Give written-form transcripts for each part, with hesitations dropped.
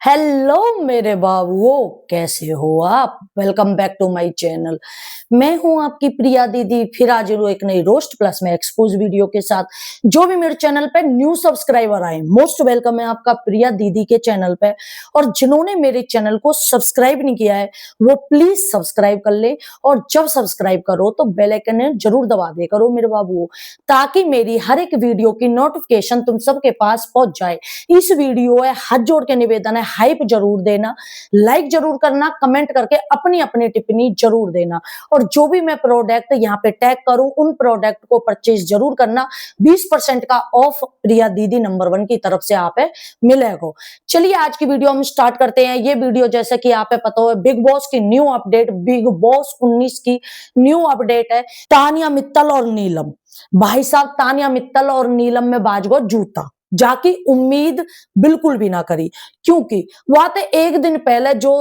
Hello मेरे बाबुओ, कैसे हो आप? Welcome back to my channel. मैं हूं आपकी प्रिया दीदी, फिर हाजिर हूं एक नई रोस्ट प्लस में एक्सपोज वीडियो के साथ। जो भी मेरे चैनल पे न्यू सब्सक्राइबर आए, मोस्ट वेलकम है आपका प्रिया दीदी के चैनल पे। और जिन्होंने मेरे चैनल को सब्सक्राइब नहीं किया है वो प्लीज सब्सक्राइब कर ले, और जब सब्सक्राइब करो तो बेल आइकन जरूर दबा दे करो मेरे बाबुओ, ताकि मेरी हर एक वीडियो की नोटिफिकेशन तुम सबके पास पहुंच जाए। इस वीडियो है हाथ जोड़ के निवेदन है, हाइप जरूर देना, लाइक जरूर करना, कमेंट करके अपनी अपनी टिप्पणी जरूर देना। और जो भी मैं प्रोडक्ट यहाँ पे टैग करूं उन प्रोडक्ट को परचेज जरूर करना। 20% का ऑफ प्रिया दीदी नंबर 1 की तरफ से आप मिलेगा। चलिए आज की वीडियो हम स्टार्ट करते हैं। ये वीडियो जैसे कि आप पता हो बिग बॉस की न्यू अपडेट, बिग बॉस 19 की न्यू अपडेट है। तानिया मित्तल और नीलम, भाई साहब तानिया मित्तल और नीलम में बाज गो जूता, जाकी उम्मीद बिल्कुल भी ना करी। क्योंकि वहां ते एक दिन पहले जो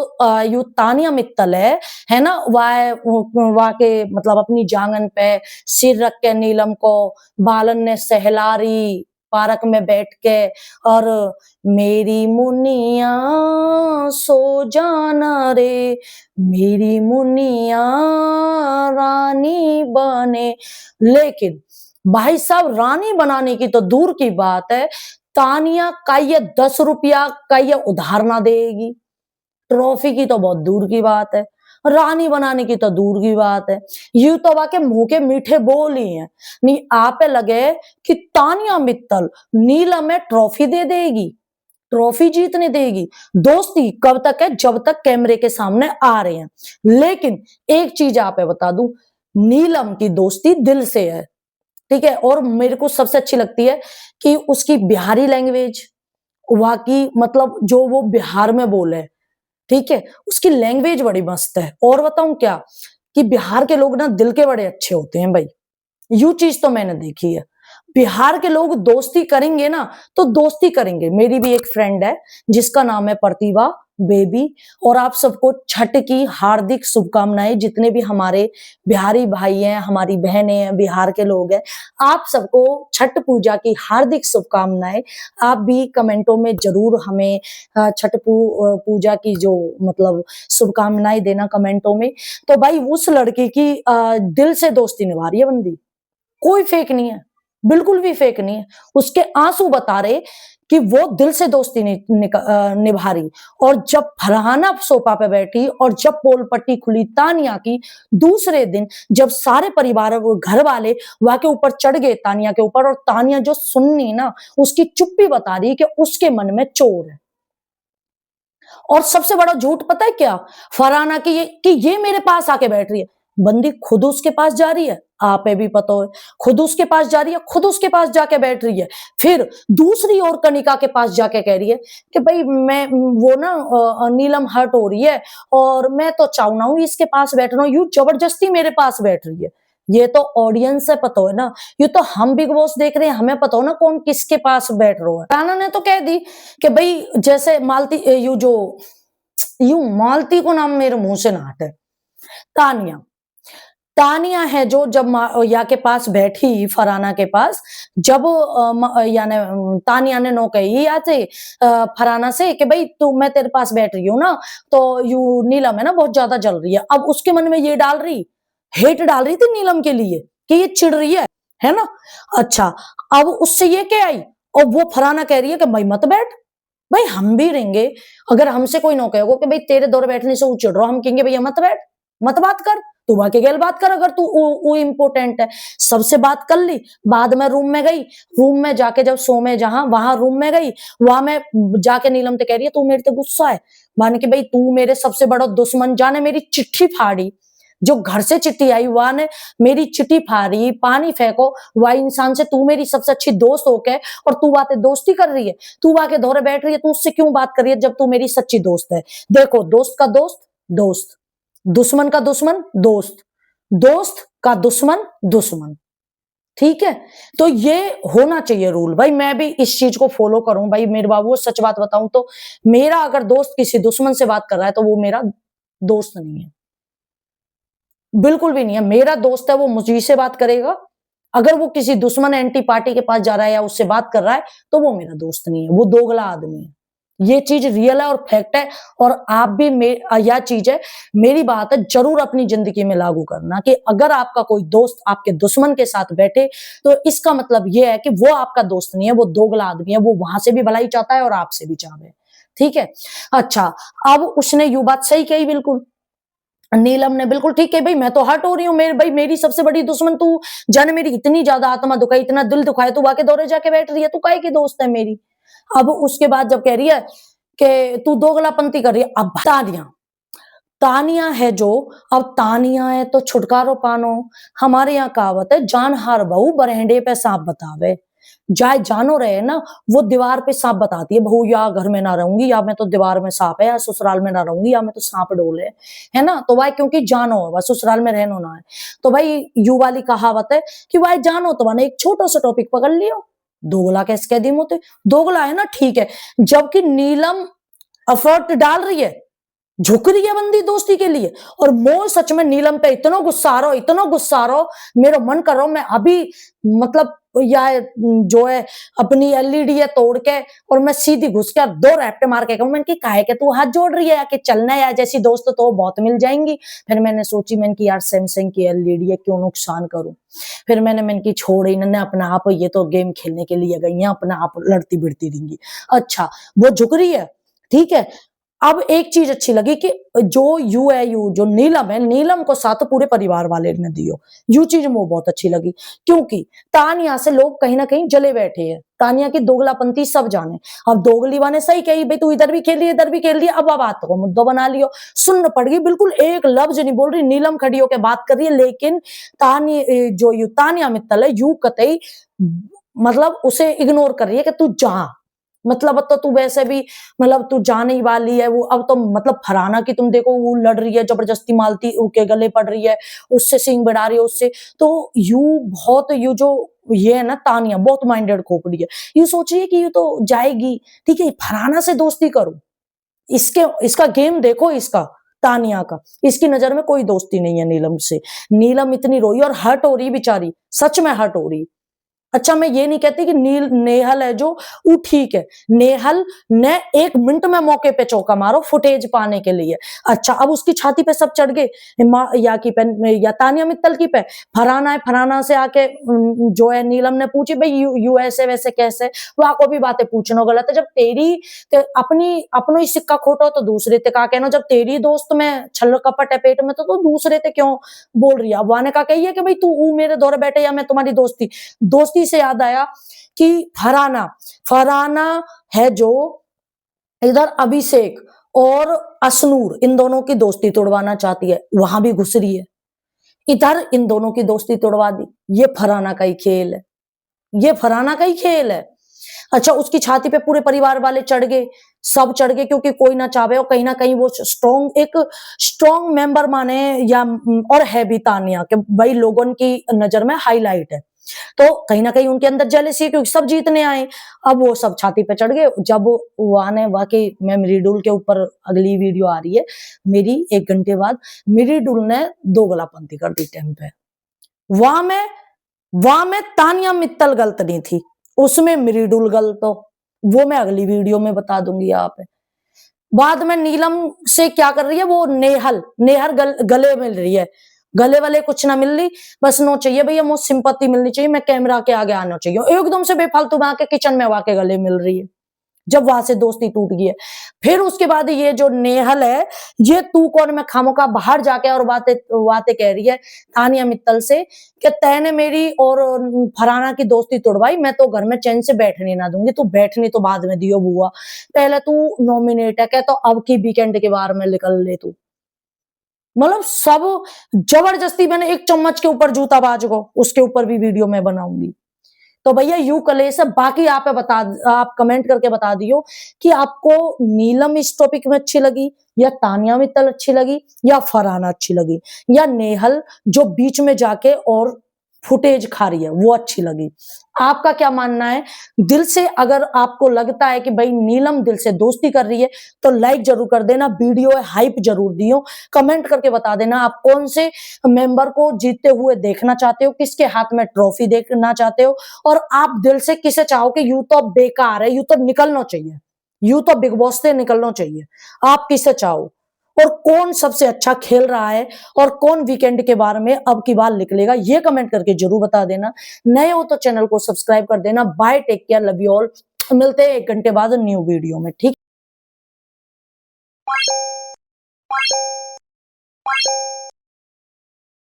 यू तानिया मित्तल है ना, वह के मतलब अपनी जांगन पे सिर रख के नीलम को बालन ने सहला रही पार्क में बैठ के, और मेरी मुनिया सो जाना रे, मेरी मुनिया रानी बने। लेकिन भाई साहब रानी बनाने की तो दूर की बात है, तानिया का ये 10 रुपया का ये उधार ना देगी। ट्रॉफी की तो बहुत दूर की बात है, रानी बनाने की तो दूर की बात है। यूं तो वाके मुंह के मीठे बोल ही हैं। नहीं आप लगे कि तानिया मित्तल नीलम में ट्रॉफी दे देगी, ट्रॉफी जीतने देगी। दोस्ती कब तक है? जब तक कैमरे के सामने आ रहे हैं। लेकिन एक चीज आप बता दूं, नीलम की दोस्ती दिल से है, ठीक है। और मेरे को सबसे अच्छी लगती है कि उसकी बिहारी लैंग्वेज, वाकई मतलब जो वो बिहार में बोले, ठीक है, उसकी लैंग्वेज बड़ी मस्त है। और बताऊं क्या कि बिहार के लोग ना दिल के बड़े अच्छे होते हैं भाई, यू चीज तो मैंने देखी है। बिहार के लोग दोस्ती करेंगे ना तो दोस्ती करेंगे। मेरी भी एक फ्रेंड है जिसका नाम है प्रतिभा बेबी, और आप सबको छठ की हार्दिक शुभकामनाएं। जितने भी हमारे बिहारी भाई हैं, हमारी बहनें हैं, बिहार के लोग हैं, आप सबको छठ पूजा की हार्दिक शुभकामनाएं। आप भी कमेंटों में जरूर हमें छठ पूजा की जो मतलब शुभकामनाएं देना कमेंटों में। तो भाई उस लड़की की दिल से दोस्ती निभा रही है बंदी, कोई फेक नहीं है, बिल्कुल भी फेक नहीं है। उसके आंसू बता रहे कि वो दिल से दोस्ती निभा रही। और जब फरहाना सोफा पे बैठी और जब पोल पट्टी खुली तानिया की, दूसरे दिन जब सारे परिवार घर वाले वहां के ऊपर चढ़ गए तानिया के ऊपर, और तानिया जो सुननी ना उसकी चुप्पी बता रही है कि उसके मन में चोर है। और सबसे बड़ा झूठ पता है क्या? फरहाना की ये मेरे पास आके बैठ रही है। बंदी खुद उसके पास जा रही है, आप भी पता है, खुद उसके पास जा रही है, खुद उसके पास जाके बैठ रही है। फिर दूसरी ओर कनिका के पास जाके कह रही है कि भाई मैं वो ना नीलम हर्ट हो रही है और मैं तो चाहूं ना हूं इसके पास बैठ रहा हूं, यू जबरदस्ती मेरे पास बैठ रही है। ये तो ऑडियंस से पता है ना, ये तो हम बिग बॉस देख रहे हैं, हमें पता हो ना कौन किसके पास बैठ रहा है। राणा ने तो कह दी कि भाई जैसे मालती यू मालती को नाम मेरे मुंह से ना हटे। तानिया तानिया है जो जब या के पास बैठी फराना के पास, जब यानी तानिया ने नो कही या से फराना से कि भाई तू मैं तेरे पास बैठ रही हूँ ना, तो यू नीलम है ना बहुत ज्यादा जल रही है। अब उसके मन में ये डाल रही, हेट डाल रही थी नीलम के लिए कि ये चिढ़ रही है ना। अच्छा, अब उससे ये क्या आई, और वो फराना कह रही है कि भाई मत बैठ। भाई हम भी रहेंगे, अगर हमसे कोई नो कहेगा कि भाई तेरे दौरे बैठने से चिढ़ रहा, हम कहेंगे भैया मत बैठ, मत बात कर, तू बाकी गैल बात कर। अगर तू वो इम्पोर्टेंट है, सबसे बात कर ली। बाद में रूम में गई, रूम में जाके जब सो में जहां वहां रूम में गई, वहां में जाके नीलम ते कह रही है तू मेरे ते गुस्सा है, माने कि भाई तू मेरे सबसे बड़ा दुश्मन, जाने मेरी चिट्ठी फाड़ी, जो घर से चिट्ठी आई वहां ने मेरी चिट्ठी फाड़ी, पानी फेंको, वह इंसान से तू मेरी सबसे अच्छी दोस्त होके और तू बातें दोस्ती कर रही है, तू आके दौरे बैठ रही है, तू उससे क्यों बात कर रही है जब तू मेरी सच्ची दोस्त है। देखो दोस्त का दोस्त दोस्त, दुश्मन का दुश्मन दोस्त, दोस्त का दुश्मन दुश्मन, ठीक है। तो ये होना चाहिए रूल भाई, मैं भी इस चीज को फॉलो करूं भाई मेरे बाबू। सच बात बताऊं तो मेरा अगर दोस्त किसी दुश्मन से बात कर रहा है तो वो मेरा दोस्त नहीं है, बिल्कुल भी नहीं है। मेरा दोस्त है वो मुझी से बात करेगा, अगर वो किसी दुश्मन एंटी पार्टी के पास जा रहा है या उससे बात कर रहा है तो वो मेरा दोस्त नहीं है, वो दोगला आदमी है, ये चीज रियल है और फैक्ट है। और आप भी यह चीज है, मेरी बात है, जरूर अपनी जिंदगी में लागू करना कि अगर आपका कोई दोस्त आपके दुश्मन के साथ बैठे तो इसका मतलब ये है कि वो आपका दोस्त नहीं है, वो दोगला आदमी है, वो वहां से भी भलाई चाहता है और आपसे भी चाहे। ठीक है। अच्छा, अब उसने यू बात सही कही बिल्कुल, नीलम ने बिल्कुल ठीक है, भाई मैं तो हर्ट हो रही हूँ, मेरे भाई मेरी सबसे बड़ी दुश्मन तू, जाने मेरी इतनी ज्यादा आत्मा दुखाई, इतना दिल दुखाया, तू आके दौरे जाके बैठ रही है, तू काहे की दोस्त है मेरी। अब उसके बाद जब कह रही है कि तू दोगलापंती कर रही है, अब तानिया, तानिया है जो, अब तानिया है तो छुटकारो पानो। हमारे यहाँ कहावत है, जान हार बहू बरहंडे पे सांप बतावे। जाए जानो रहे ना, वो दीवार पे सांप बताती है, बहू या घर में ना रहूंगी, या मैं तो दीवार में सांप है, या ससुराल में ना रहूंगी, या मैं तो सांप डोले है ना। तो भाई क्योंकि जानो है, ससुराल में रहनो ना है, तो भाई यू वाली कहावत है कि भाई जानो तो मैंने एक छोटा सा टॉपिक पकड़ लियो, दोगला कैसे कह दी मोते, दोगला है ना, ठीक है। जबकि नीलम एफर्ट डाल रही है, झुक रही है बंदी दोस्ती के लिए, और मोर सच में नीलम पे इतना गुस्सा आ रहा हो, इतना गुस्सा आ रहा हो, मेरा मन कर रहा हो मैं अभी, मतलब या जो है अपनी एलईडी है तोड़ के और मैं सीधी घुस के 2 रैप्टे मार के कहूं, मैंने कि काहे के तू हाथ जोड़ रही है, कि चलना है यार, जैसी दोस्त तो बहुत मिल जाएंगी। फिर मैंने सोची, मैंने कि यार सैमसंग की एलईडी है, क्यों नुकसान करूं। फिर मैंने कि छोड़, इन्होंने अपना आप, ये तो गेम खेलने के लिए गई है, अपना आप लड़ती भिड़ती रहेंगी। अच्छा, वो झुक रही है, ठीक है। अब एक चीज अच्छी लगी कि जो यू है, यू जो नीलम है, नीलम को साथ पूरे परिवार वाले ने दियो, यू चीज मुझे बहुत अच्छी लगी, क्योंकि तानिया से लोग कहीं ना कहीं जले बैठे हैं, तानिया की दोगलापंती सब जाने। अब दोगली वाने सही कही, भाई तू इधर भी खेल रही है, इधर भी खेल रही है, अब बात को मुद्दा बना लियो, सुन पड़ गई, बिल्कुल एक लफ्ज नहीं बोल रही, नीलम खड़ी होकर बात कर रही है, लेकिन जो यू तानिया मित्तल है, यू कतई मतलब उसे इग्नोर कर रही है कि तू जा, मतलब अब तो तू वैसे भी, मतलब तू जाने ही वाली है, वो अब तो मतलब फरहाना की तुम देखो, वो लड़ रही है, जबरदस्ती मालती के गले पड़ रही है, उससे सींग बढ़ा रही है उससे। तो यू बहुत, यू जो ये है ना तानिया, बहुत माइंडेड खोपड़ी है, यू सोच रही है कि यू तो जाएगी, ठीक है, फरहाना से दोस्ती करो, इसके इसका गेम देखो, इसका तानिया का, इसकी नजर में कोई दोस्ती नहीं है नीलम से। नीलम इतनी रोई और हर्ट हो रही बेचारी, सच में हर्ट हो रही। अच्छा, मैं ये नहीं कहती कि नेहल है जो, वो ठीक है, नेहल ने 1 मिनट में मौके पे चौका मारो फुटेज पाने के लिए। अच्छा, अब उसकी छाती पे सब चढ़ गए, या की पे, या तानिया मित्तल की पे, फरहाना है, फरहाना से आके जो है नीलम ने पूछी, भाई यू ऐसे वैसे कैसे, वहां को भी बातें पूछना गलत है, जब तेरी अपनी अपनो ही सिक्का खोटो तो दूसरे ते का कहना, जब तेरी दोस्त में छल कपट है पेट में तो दूसरे ते क्यों बोल रही है। अब वाने का कही है कि भाई तू मेरे दौरे बैठे या मैं तुम्हारी दोस्ती से याद आया कि फरहाना, फरहाना है जो इधर अभिषेक और असनूर, इन दोनों की दोस्ती तोड़वाना चाहती है, वहां भी घुस रही है, इधर इन दोनों की दोस्ती तोड़वा दी। ये फरहाना का ही खेल है, ये फरहाना का ही खेल है। अच्छा, उसकी छाती पे पूरे परिवार वाले चढ़ गए, सब चढ़ गए, क्योंकि कोई ना चाहे, और कहीं ना कहीं वो एक स्ट्रॉन्ग मेंबर माने, या और है भी तानिया के भाई, लोगों की नजर में हाईलाइट है, तो कहीं ना कहीं उनके अंदर जेलसी है, क्योंकि सब जीतने आए। अब वो सब छाती पे चढ़ गए, जब वो आने वाकई, मैं मृदुल के ऊपर अगली वीडियो आ रही है मेरी 1 घंटे बाद, मृदुल ने दोगलापंती कर दी टाइम पे, वहां में वहां में तानिया मित्तल गलत नहीं थी, उसमें मृदुल गलत हो, वो मैं अगली वीडियो में बता दूंगी आप। बाद में नीलम से क्या कर रही है वो, नेहल नेहर गले मिल रही है, गले वाले कुछ ना मिल रही, बस नो चाहिए भैया, मुझे सिंपत्ति मिलनी चाहिए, मैं कैमरा के आगे आना चाहिए, एकदम से बेफालतू में आके किचन में आके गले मिल रही है, जब वहां से दोस्ती टूट गई है। फिर उसके बाद ये जो नेहल है, ये तू कौन मैं खामोखा बाहर जाके और बातें बातें कह रही है तानिया मित्तल से कि तैने मेरी और फरहाना की दोस्ती तोड़वाई, मैं तो घर में चैन से बैठने ना दूंगी, तू बैठनी तो बाद में दियो बुआ, पहले तू नॉमिनेट है, क्या तो अब की वीकेंड के बार में निकल ले तू, मतलब सब जबरदस्ती। मैंने 1 चम्मच के ऊपर जूता बाज को, उसके ऊपर भी वीडियो में बनाऊंगी। तो भैया यू कलेश है, बाकी आप कमेंट करके बता दियो कि आपको नीलम इस टॉपिक में अच्छी लगी, या तानिया मित्तल अच्छी लगी, या फरहाना अच्छी लगी, या नेहल जो बीच में जाके और फुटेज खा रही है वो अच्छी लगी। आपका क्या मानना है? दिल से अगर आपको लगता है कि भाई नीलम दिल से दोस्ती कर रही है तो लाइक जरूर कर देना, वीडियो हाइप जरूर दियो, कमेंट करके बता देना आप कौन से मेंबर को जीतते हुए देखना चाहते हो, किसके हाथ में ट्रॉफी देखना चाहते हो, और आप दिल से किसे चाहो कि यू तो बेकार है, यू तो निकलना चाहिए। यूं तो बिग बॉस से निकलना चाहिए। आप किसे चाहो? और कौन सबसे अच्छा खेल रहा है और कौन वीकेंड के बारे में अब की बार निकलेगा, ये कमेंट करके जरूर बता देना। नए हो तो चैनल को सब्सक्राइब कर देना। Bye, take care, love you all. मिलते हैं 1 घंटे बाद न्यू वीडियो में, ठीक।